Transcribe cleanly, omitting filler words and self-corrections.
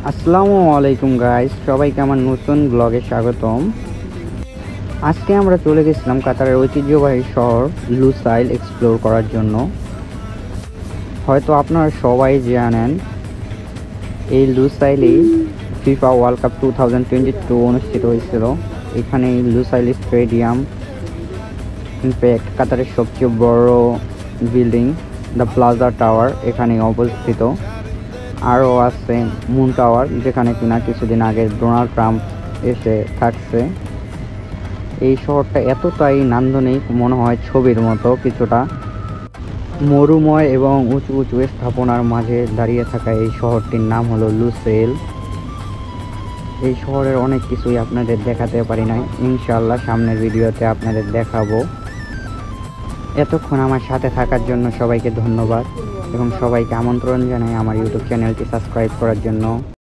আসসালামু আলাইকুম গাইস, সবাইকে আমার নতুন ব্লগে স্বাগতম। আজকে আমরা চলে গেছিলাম কাতারের ঐতিহ্যবাহী শহর লুসাইল এক্সপ্লোর করার জন্য। হয়তো আপনারা সবাই জানেন এই লুসাইলেই ফিফা ওয়ার্ল্ড কাপ 2022 অনুষ্ঠিত হয়েছিল। এখানে লুসাইল স্টেডিয়াম ইনফ্যাক্ট কাতারের সবচেয়ে বড় বিল্ডিং দ্য প্লাজা টাওয়ার এখানে অবস্থিত। আরও আছে মুন টাওয়ার, যেখানে কিনা কিছুদিন আগে ডোনাল্ড ট্রাম্প এসে থাকছে। এই শহরটা এতটাই নান্দনিক মনে হয় ছবির মতো। কিছুটা মরুময় এবং উঁচু উঁচু স্থাপনার মাঝে দাঁড়িয়ে থাকা এই শহরটির নাম হলো লুসেল। এই শহরের অনেক কিছুই আপনাদের দেখাতে পারি নাই, ইনশাআল্লাহ সামনের ভিডিওতে আপনাদের দেখাবো। এতক্ষণ আমার সাথে থাকার জন্য সবাইকে ধন্যবাদ এবং সবাইকে আমন্ত্রণ জানাই আমার ইউটিউব চ্যানেলটি সাবস্ক্রাইব করার জন্য।